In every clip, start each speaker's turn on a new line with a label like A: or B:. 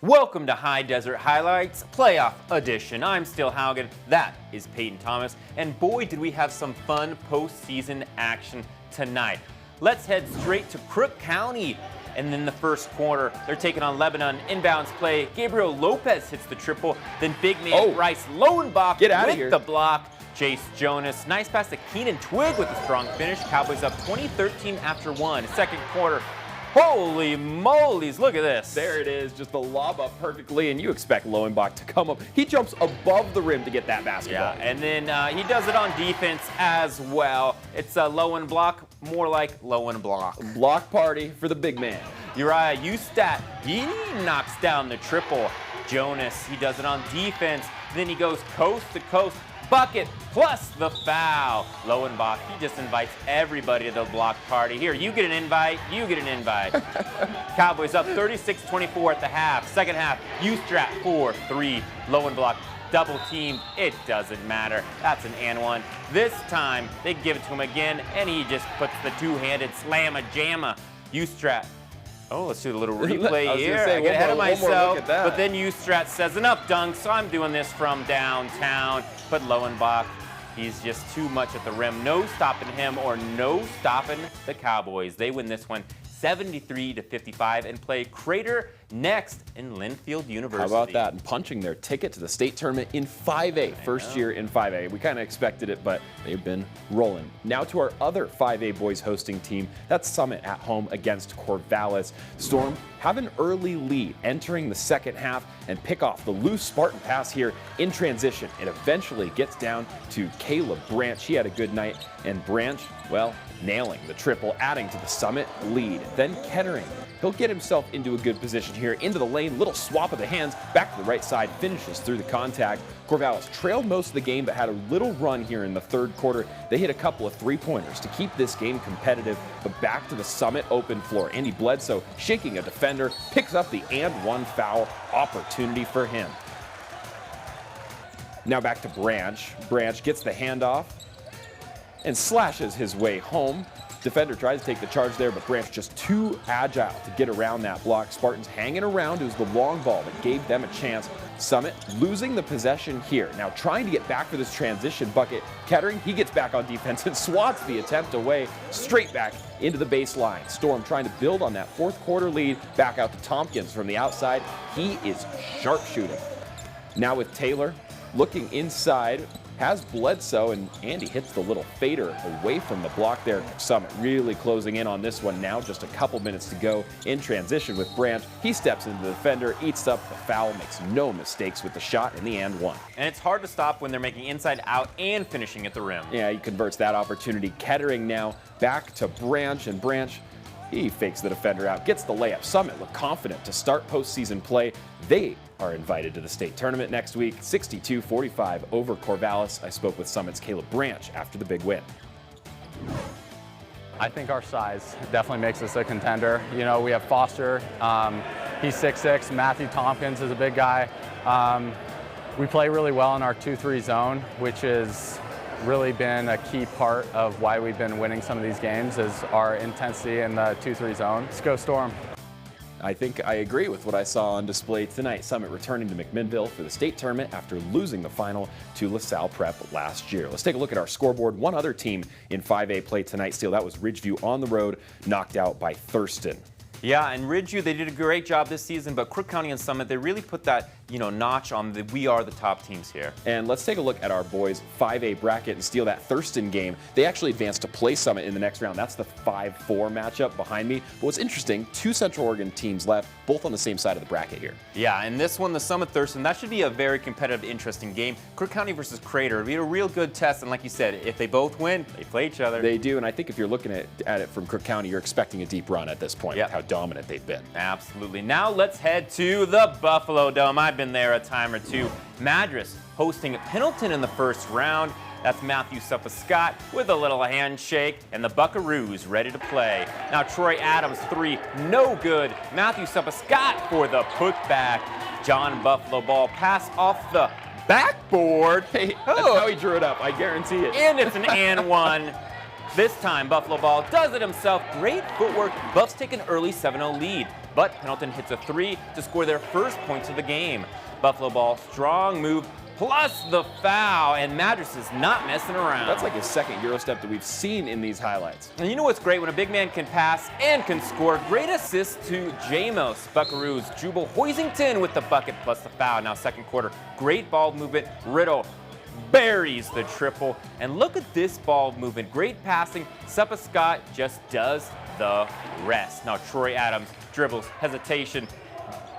A: Welcome to High Desert Highlights Playoff Edition. I'm Still Haugen, that is Peyton Thomas, and boy did we have some fun postseason action tonight. Let's head straight to Crook County. And in the first quarter, they're taking on Lebanon. Inbounds play, Gabriel Lopez hits the triple, then big man Bryce Lowenbach with the block. Chase Jonas, nice pass to Keenan Twig with a strong finish. Cowboys up 20-13 after one. Second quarter. Holy moly's, look at this.
B: There it is, just the lob up perfectly, and you expect Lowenbach to come up. He jumps above the rim to get that basketball.
A: Yeah, and then he does it on defense as well. It's a Lowenblock, more like Lowenblock.
B: Block party for the big man.
A: Uriah Ustat, he knocks down the triple. Jonas, he does it on defense. Then he goes coast to coast. Bucket plus the foul. Lowenbach, he just invites everybody to the block party. Here, you get an invite, you get an invite. Cowboys up 36-24 at the half. Second half, Ustrat 4-3. Lowenbach double teamed. It doesn't matter. That's an and one. This time, they give it to him again, and he just puts the two-handed slamma-jamma. Ustrat. Oh, let's do a little replay here. I get ahead of myself, but then Ustrat says, enough dunk, so I'm doing this from downtown. But Lowenbach, he's just too much at the rim. No stopping him or no stopping the Cowboys. They win this one 73-55 and play Crater next in Linfield University.
B: How about that? And punching their ticket to the state tournament in 5A. First year in 5A. We kind of expected it, but they've been rolling. Now to our other 5A boys hosting team. That's Summit at home against Corvallis. Storm have an early lead entering the second half and pick off the loose Spartan pass here in transition. It eventually gets down to Caleb Branch. He had a good night, and Branch, well, nailing the triple, adding to the Summit lead. Then Kettering, he'll get himself into a good position here, into the lane, little swap of the hands, back to the right side, finishes through the contact. Corvallis trailed most of the game, but had a little run here in the third quarter. They hit a couple of three-pointers to keep this game competitive, but back to the Summit open floor. Andy Bledsoe, shaking a defender, picks up the and one foul opportunity for him. Now back to Branch. Branch gets the handoff and slashes his way home. Defender tries to take the charge there, but Branch just too agile to get around that block. Spartans hanging around. It was the long ball that gave them a chance. Summit losing the possession here. Now trying to get back for this transition bucket. Kettering, he gets back on defense and swats the attempt away, straight back into the baseline. Storm trying to build on that fourth quarter lead. Back out to Tompkins from the outside. He is sharpshooting. Now with Taylor looking inside, has Bledsoe, and Andy hits the little fader away from the block there. Summit really closing in on this one now. Just a couple minutes to go in transition with Branch. He steps into the defender, eats up the foul, makes no mistakes with the shot in the and one.
A: And it's hard to stop when they're making inside out and finishing at the rim.
B: Yeah, he converts that opportunity. Kettering now back to Branch, and Branch, he fakes the defender out, gets the layup. Summit look confident to start postseason play. They are invited to the state tournament next week, 62-45 over Corvallis. I spoke with Summit's Caleb Branch after the big win.
C: I think our size definitely makes us a contender. You know, we have Foster, he's 6'6", Matthew Tompkins is a big guy. We play really well in our 2-3 zone, which has really been a key part of why we've been winning some of these games, is our intensity in the 2-3 zone. Let's go Storm.
B: I think I agree with what I saw on display tonight. Summit returning to McMinnville for the state tournament after losing the final to LaSalle Prep last year. Let's take a look at our scoreboard. One other team in 5A play tonight still. That was Ridgeview on the road, knocked out by Thurston.
A: Yeah, and Ridgeview, they did a great job this season, but Crook County and Summit, they really put that, notch on the we are the top teams here.
B: And let's take a look at our boys' 5A bracket and steal that Thurston game. They actually advanced to play Summit in the next round. That's the 5-4 matchup behind me. But what's interesting, two Central Oregon teams left, both on the same side of the bracket here.
A: Yeah, and this one, the Summit Thurston, that should be a very competitive, interesting game. Crook County versus Crater, it'll be a real good test. And like you said, if they both win, they play each other.
B: They do, and I think if you're looking at it from Crook County, you're expecting a deep run at this point, how dominant they've been.
A: Absolutely. Now let's head to the Buffalo Dome. I've been there a time or two. Madras hosting Pendleton in the first round. That's Matthew Suppa-Scott with a little handshake, and the Buckaroos ready to play. Now Troy Adams, three, no good. Matthew Suppa-Scott for the putback. John Buffalo ball pass off the backboard.
B: Hey, that's how he drew it up, I guarantee it.
A: And it's an and one. This time, Buffalo ball does it himself. Great footwork. Buffs take an early 7-0 lead. but Pendleton hits a 3 to score their first points of the game. Buffalo ball, strong move, plus the foul, and Madras is not messing around.
B: That's like his second Euro step that we've seen in these highlights.
A: And you know what's great? When a big man can pass and can score. Great assist to Jamos. Buckaroos, Jubal Hoisington with the bucket plus the foul. Now second quarter, great ball movement. Riddle buries the triple. And look at this ball movement. Great passing. Suppa Scott just does the rest. Now Troy Adams dribbles, hesitation,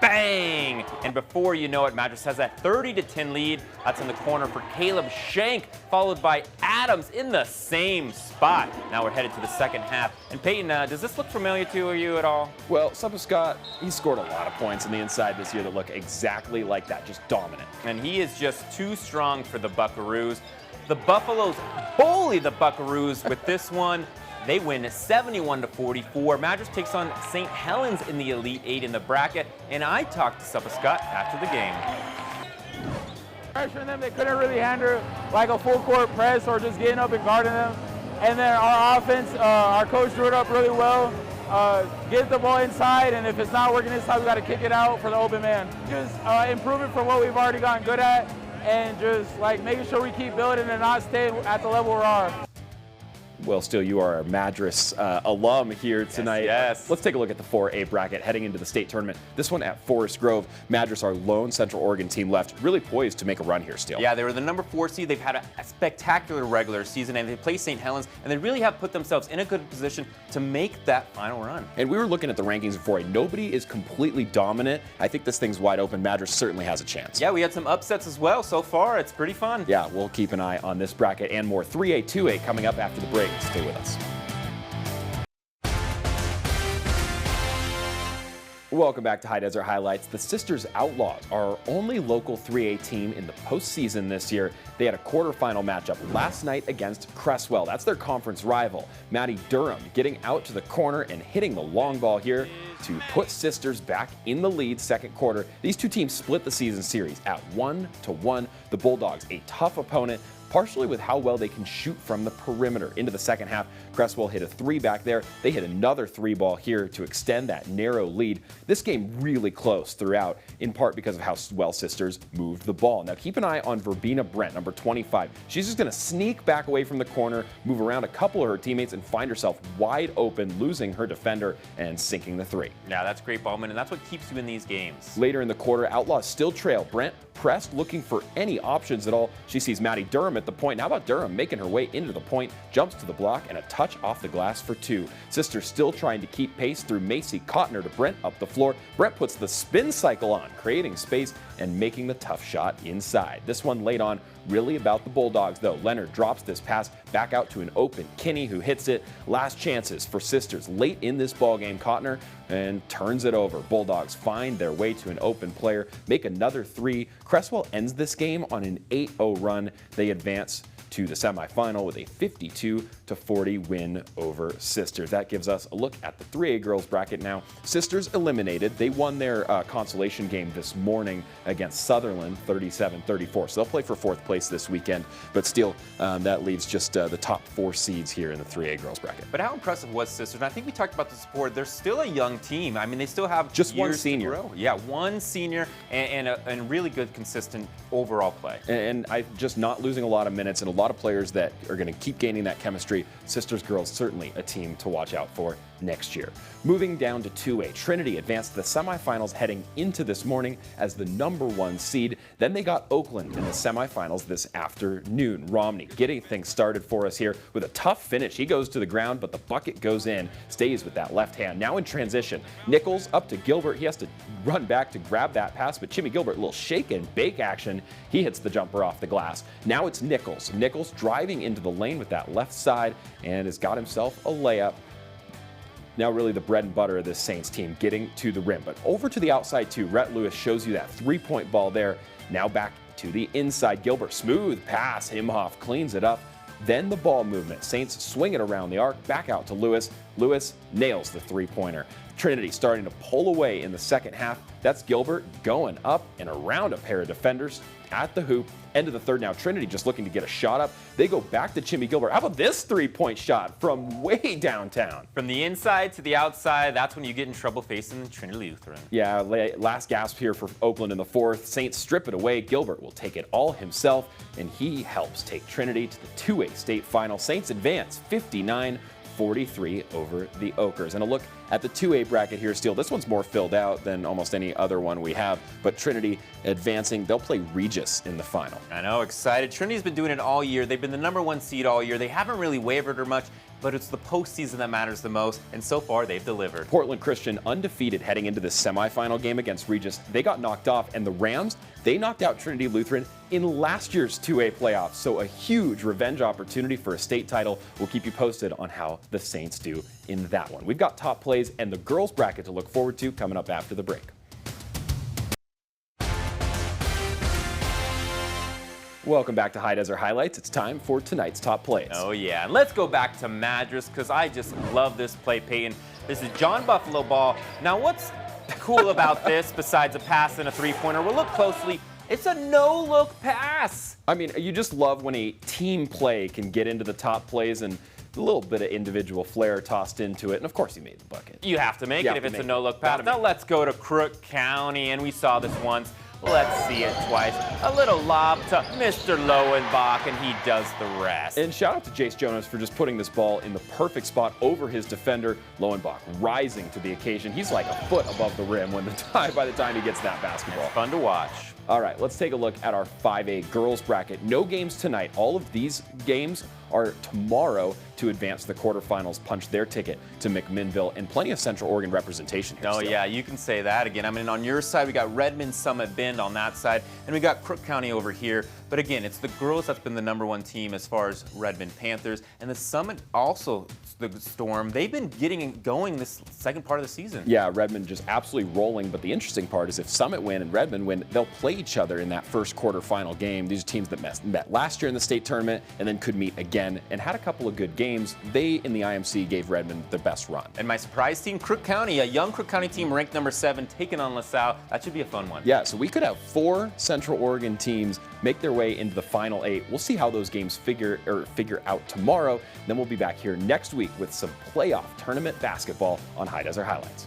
A: bang! And before you know it, Madras has that 30-10 lead. That's in the corner for Caleb Shank, followed by Adams in the same spot. Now we're headed to the second half. And Peyton, does this look familiar to you at all?
B: Well, Suppa Scott, he scored a lot of points on the inside this year that look exactly like that, just dominant.
A: And he is just too strong for the Buckaroos. The Buffaloes bully the Buckaroos with this one. They win 71-44. Madras takes on St. Helens in the Elite Eight in the bracket, and I talked to Suppa Scott after the game.
D: Pressuring them, they couldn't really handle like a full court press or just getting up and guarding them. And then our offense, our coach drew it up really well. Get the ball inside, and if it's not working this time, we got to kick it out for the open man. Just improving from what we've already gotten good at, and just like making sure we keep building and not stay at the level we are.
B: Well, Steele, you are a Madras alum here tonight.
A: Yes.
B: Let's take a look at the 4A bracket heading into the state tournament. This one at Forest Grove. Madras, our lone Central Oregon team left, really poised to make a run here, Steele.
A: Yeah, they were the number 4 seed. They've had a spectacular regular season, and they play St. Helens, and they really have put themselves in a good position to make that final run.
B: And we were looking at the rankings of 4A. Nobody is completely dominant. I think this thing's wide open. Madras certainly has a chance.
A: Yeah, we had some upsets as well so far. It's pretty fun.
B: Yeah, we'll keep an eye on this bracket and more 3A, 2A coming up after the break. Stay with us. Welcome back to High Desert Highlights. The Sisters Outlaws are our only local 3A team in the postseason this year. They had a quarterfinal matchup last night against Cresswell. That's their conference rival. Maddie Durham getting out to the corner and hitting the long ball here to put Sisters back in the lead second quarter. These two teams split the season series at 1-1. The Bulldogs, a tough opponent, partially with how well they can shoot from the perimeter. Into the second half, Cresswell hit a 3 back there. They hit another 3 ball here to extend that narrow lead. This game really close throughout, in part because of how well Sisters moved the ball. Now keep an eye on Verbena Brent, number 25. She's just going to sneak back away from the corner, move around a couple of her teammates, and find herself wide open, losing her defender and sinking the 3.
A: Yeah, that's great ballman, and that's what keeps you in these games.
B: Later in the quarter, Outlaws still trail. Brent pressed, looking for any options at all. She sees Maddie Durham at the point. How about Durham making her way into the point, jumps to the block, and a touch off the glass for 2. Sisters still trying to keep pace through Macy Cotner to Brent up the floor. Brent puts the spin cycle on, creating space and making the tough shot inside. This one late on, really about the Bulldogs though. Leonard drops this pass back out to an open Kinney, who hits it. Last chances for Sisters late in this ball game. Cotner and turns it over. Bulldogs find their way to an open player, make another 3. Cresswell ends this game on an 8-0 run. They advance to the semifinal with a 52-40 win over Sisters. That gives us a look at the 3A girls bracket now. Sisters eliminated. They won their consolation game this morning against Sutherland, 37-34. So they'll play for 4th place this weekend. But still, that leaves just the top 4 seeds here in the 3A girls bracket.
A: But how impressive was Sisters? And I think we talked about this before. They're still a young team. I mean, they still have
B: just
A: years
B: one senior.
A: To grow. Yeah, one senior and really good, consistent overall play.
B: And I just not losing a lot of minutes and a lot of players that are going to keep gaining that chemistry. Sisters girls, certainly a team to watch out for next year. Moving down to 2A, Trinity advanced to the semifinals heading into this morning as the number 1 seed. Then they got Oakland in the semifinals this afternoon. Romney getting things started for us here with a tough finish. He goes to the ground, but the bucket goes in, stays with that left hand. Now in transition, Nichols up to Gilbert. He has to run back to grab that pass, but Jimmy Gilbert, a little shake and bake action. He hits the jumper off the glass. Now it's Nichols. Nichols driving into the lane with that left side and has got himself a layup. Now really the bread and butter of this Saints team, getting to the rim. But over to the outside too, Rhett Lewis shows you that 3-point ball there. Now back to the inside. Gilbert, smooth pass. Himhoff cleans it up. Then the ball movement. Saints swing it around the arc, back out to Lewis. Lewis nails the 3-pointer. Trinity starting to pull away in the second half. That's Gilbert going up and around a pair of defenders at the hoop. End of the third now. Trinity just looking to get a shot up. They go back to Jimmy Gilbert. How about this three-point shot from way downtown?
A: From the inside to the outside, that's when you get in trouble facing the Trinity Lutheran.
B: Yeah, last gasp here for Oakland in the fourth. Saints strip it away. Gilbert will take it all himself, and he helps take Trinity to the 2A state final. Saints advance 59-43 over the Okers. And a look at the 2A bracket here, Steele. This one's more filled out than almost any other one we have, but Trinity advancing. They'll play Regis in the final.
A: I know, excited. Trinity's been doing it all year. They've been the #1 seed all year. They haven't really wavered or much, but it's the postseason that matters the most, and so far they've delivered.
B: Portland Christian undefeated heading into the semifinal game against Regis. They got knocked off, and the Rams, they knocked out Trinity Lutheran in last year's 2A playoffs. So a huge revenge opportunity for a state title. We'll keep you posted on how the Saints do in that one. We've got top plays and the girls bracket to look forward to coming up after the break. Welcome back to High Desert Highlights. It's time for tonight's top plays.
A: Oh yeah, and let's go back to Madras because I just love this play, Peyton. This is John Buffalo ball. Now what's cool about this besides a pass and a three-pointer? We'll look closely. It's a no-look pass.
B: I mean, you just love when a team play can get into the top plays and a little bit of individual flair tossed into it. And of course he made the bucket.
A: You have to make it if it's a no-look pass.
B: Gotta
A: Now let's go to Crook County, and we saw this once. Let's see it twice. A little lob to Mr. Lowenbach, and he does the rest.
B: And shout out to Jace Jonas for just putting this ball in the perfect spot over his defender. Lowenbach rising to the occasion. He's like a foot above the rim by the time he gets that basketball.
A: It's fun to watch.
B: All right, let's take a look at our 5A girls bracket. No games tonight. All of these games are tomorrow to advance the quarterfinals, punch their ticket to McMinnville, and plenty of Central Oregon representation here.
A: Oh
B: still.
A: yeah, you can say that again. I mean, on your side, we got Redmond, Summit Bend on that side, and we got Crook County over here. But again, it's the girls that's been the #1 team as far as Redmond Panthers, and the Summit also, the Storm, they've been getting going this second part of the season.
B: Yeah, Redmond just absolutely rolling, but the interesting part is if Summit win and Redmond win, they'll play each other in that first quarterfinal game. These are teams that met last year in the state tournament and then could meet again and had a couple of good games. They, in the IMC, gave Redmond the best run.
A: And my surprise team, Crook County, a young Crook County team ranked #7, taking on LaSalle. That should be a fun one.
B: Yeah, so we could have 4 Central Oregon teams make their way into the final 8. We'll see how those games figure out tomorrow. Then we'll be back here next week with some playoff tournament basketball on High Desert Highlights.